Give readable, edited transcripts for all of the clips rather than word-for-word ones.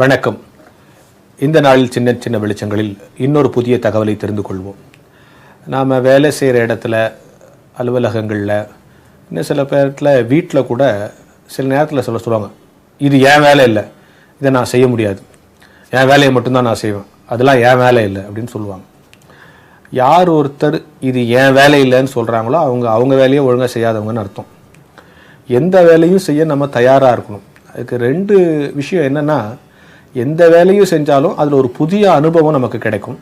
வணக்கம். இந்த நாளில் சின்ன சின்ன வெளிச்சங்களில் இன்னொரு புதிய தகவலை தெரிந்து கொள்வோம். நாம் வேலை செய்கிற இடத்துல, அலுவலகங்களில், இன்னும் சில பேரத்தில் வீட்டில் கூட சில நேரத்தில் சொல்லுவாங்க, இது என் வேலை இல்லை, இதை நான் செய்ய முடியாது, என் வேலையை மட்டும்தான் நான் செய்வேன், அதெல்லாம் என் வேலை இல்லை அப்படின்னு சொல்லுவாங்க. யார் ஒருத்தர் இது என் வேலை இல்லைன்னு சொல்கிறாங்களோ அவங்க வேலையை ஒழுங்காக செய்யாதவங்கன்னு அர்த்தம். எந்த வேலையும் செய்ய நம்ம தயாராக இருக்கணும். அதுக்கு ரெண்டு விஷயம் என்னென்னா, எந்த வேலையும் செஞ்சாலும் அதில் ஒரு புதிய அனுபவம் நமக்கு கிடைக்கும்.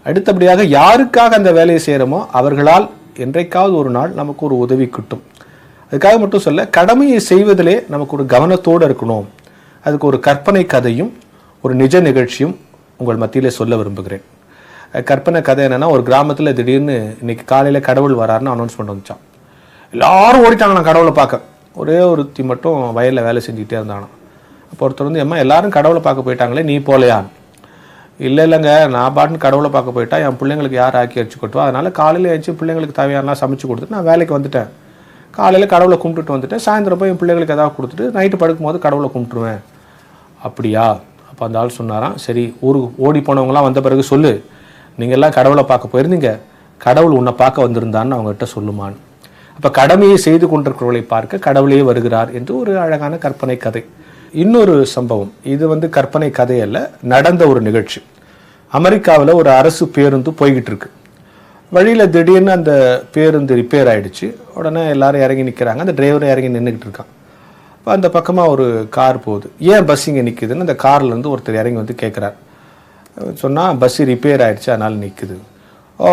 அடுத்தபடியாக யாருக்காக அந்த வேலையை செய்கிறோமோ அவர்களால் என்றைக்காவது ஒரு நாள் நமக்கு ஒரு உதவி கிட்டும். அதுக்காக மட்டும் சொல்ல, கடமையை செய்வதிலே நமக்கு ஒரு கவனத்தோடு இருக்கணும். அதுக்கு ஒரு கற்பனை கதையும் ஒரு நிஜ நிகழ்ச்சியும் உங்கள் மத்தியில் சொல்ல விரும்புகிறேன். கற்பனை கதை என்னென்னா, ஒரு கிராமத்தில் திடீர்னு இன்னைக்கு காலையில் கடவுள் வராருன்னு அனௌன்ஸ்மெண்ட் வந்துச்சான். எல்லாரும் ஓடிட்டாங்க நான் கடவுளை பார்க்க. ஒரே ஒருத்தி மட்டும் வயலில் வேலை செஞ்சுக்கிட்டே இருந்தாங்க. அப்போ ஒருத்தர் வந்து, அம்மா எல்லாரும் கடவுளை பார்க்க போயிட்டாங்களே, நீ போலையான்? இல்லைங்க, நான் பாட்டுன்னு கடவுளை பார்க்க போயிட்டா என் பிள்ளைங்களுக்கு யார் ஆக்கி வச்சு கொட்டுவா, அதனால் காலையில் எழுச்சி பிள்ளைங்களுக்கு தேவையானலாம் சமைச்சு கொடுத்துட்டு நான் வேலைக்கு வந்துட்டேன். காலையில் கடவுளை கும்பிட்டுட்டு வந்துட்டேன், சாயந்தரம் போய் என் பிள்ளைங்களுக்கு எதாவது கொடுத்துட்டு நைட்டு படுக்கும்போது கடவுளை கும்பிட்டுருவேன். அப்படியா? அப்போ அந்த ஆள் சொன்னாராம், சரி, ஊருக்கு ஓடி போனவங்களாம் வந்த பிறகு சொல்லு, நீங்கள் எல்லாம் கடவுளை பார்க்க போயிருந்தீங்க, கடவுள் உன்னை பார்க்க வந்திருந்தான்னு அவங்ககிட்ட சொல்லுமான்னு. அப்போ கடமையை செய்து கொண்டிருக்கிறவர்களை பார்க்க கடவுளே வருகிறார் என்று ஒரு அழகான கற்பனை கதை. இன்னொரு சம்பவம், இது வந்து கற்பனை கதை அல்ல, நடந்த ஒரு நிகழ்ச்சி. அமெரிக்காவில் ஒரு அரசு பேருந்து போய்கிட்டு இருக்கு. வழியில் திடீர்னு அந்த பேருந்து ரிப்பேர் ஆகிடுச்சு. உடனே எல்லாரும் இறங்கி நிற்கிறாங்க, அந்த டிரைவரும் இறங்கி நின்றுக்கிட்டு இருக்கான். இப்போ அந்த பக்கமாக ஒரு கார் போகுது. ஏன் பஸ் இங்கே நிற்குதுன்னு அந்த கார்லேருந்து ஒருத்தர் இறங்கி வந்து கேட்குறார். சொன்னால், பஸ்ஸு ரிப்பேர் ஆகிடுச்சு, அதனால் நிற்குது.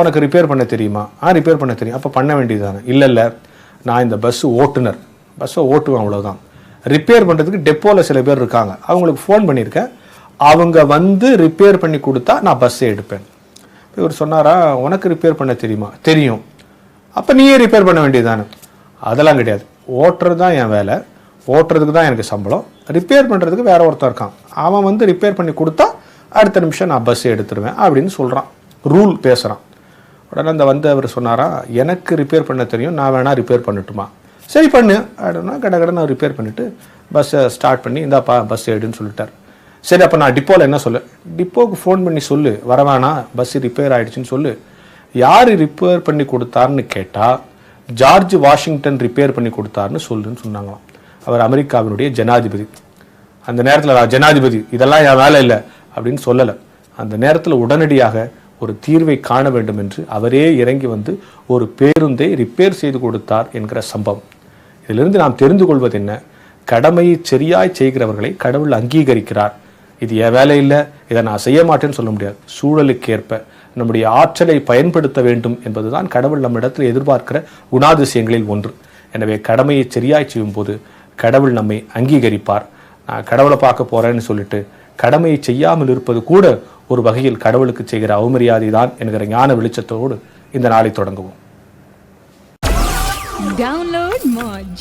உனக்கு ரிப்பேர் பண்ண தெரியுமா? ரிப்பேர் பண்ண தெரியும். அப்போ பண்ண வேண்டியது தானே? இல்லை, நான் இந்த பஸ்ஸு ஓட்டுநர், பஸ்ஸை ஓட்டுவேன், அவ்வளோதான். ரிப்பேர் பண்ணுறதுக்கு டெப்போவில் சில பேர் இருக்காங்க, அவங்களுக்கு ஃபோன் பண்ணியிருக்கேன், அவங்க வந்து ரிப்பேர் பண்ணி கொடுத்தா நான் பஸ்ஸை எடுப்பேன். இவர் சொன்னாரா, உனக்கு ரிப்பேர் பண்ண தெரியுமா? தெரியும். அப்போ நீயே ரிப்பேர் பண்ண வேண்டியது தானே? அதெல்லாம் கிடையாது, ஓட்டுறது தான் என் வேலை, ஓட்டுறதுக்கு தான் எனக்கு சம்பளம், ரிப்பேர் பண்ணுறதுக்கு வேற ஒருத்தர் இருக்கான், அவன் வந்து ரிப்பேர் பண்ணி கொடுத்தா அடுத்த நிமிஷம் நான் பஸ்ஸை எடுத்துருவேன் அப்படின்னு சொல்கிறான், ரூல் பேசுகிறான். உடனே அந்த வந்து அவர் சொன்னாரா, எனக்கு ரிப்பேர் பண்ண தெரியும், நான் வேணா ரிப்பேர் பண்ணட்டுமா? சரி பண்ணு அப்படின்னா கடை நான் ரிப்பேர் பண்ணிவிட்டு பஸ்ஸை ஸ்டார்ட் பண்ணி இந்தாப்பா பஸ் எடுன்னு சொல்லிட்டார். சரி, அப்போ நான் டிப்போவில் என்ன சொல்ல, டிப்போவுக்கு ஃபோன் பண்ணி சொல்லு, வரவேணா, பஸ்ஸு ரிப்பேர் ஆகிடுச்சின்னு சொல்லு. யார் ரிப்பேர் பண்ணி கொடுத்தாருன்னு கேட்டால், ஜார்ஜ் வாஷிங்டன் ரிப்பேர் பண்ணி கொடுத்தாருன்னு சொல்லுன்னு சொன்னாங்களாம். அவர் அமெரிக்காவினுடைய ஜனாதிபதி. அந்த நேரத்தில் நான் ஜனாதிபதி, இதெல்லாம் என் வேலை இல்லை அப்படின்னு சொல்லலை. அந்த நேரத்தில் உடனடியாக ஒரு தீர்வை காண வேண்டும் என்று அவரே இறங்கி வந்து ஒரு பேருந்தை ரிப்பேர் செய்து கொடுத்தார் என்கிற சம்பவம். இதிலிருந்து நாம் தெரிந்து கொள்வது என்ன? கடமையை சரியாய் செய்கிறவர்களை கடவுள் அங்கீகரிக்கிறார். இது என் வேலை இல்லை, இதை நான் செய்ய மாட்டேன்னு சொல்ல முடியாது. சூழலுக்கேற்ப நம்முடைய ஆற்றலை பயன்படுத்த வேண்டும் என்பதுதான் கடவுள் நம்மிடத்தில் எதிர்பார்க்கிற குணாதிசயங்களில் ஒன்று. எனவே கடமையை சரியாய் செய்யும் போது கடவுள் நம்மை அங்கீகரிப்பார். நான் கடவுளை பார்க்க போறேன்னு சொல்லிட்டு கடமையை செய்யாமல் இருப்பது கூட ஒரு வகையில் கடவுளுக்கு செய்கிற அவமரியாதை தான் என்கிற ஞான வெளிச்சத்தோடு இந்த நாளை தொடங்குவோம். Download Moj.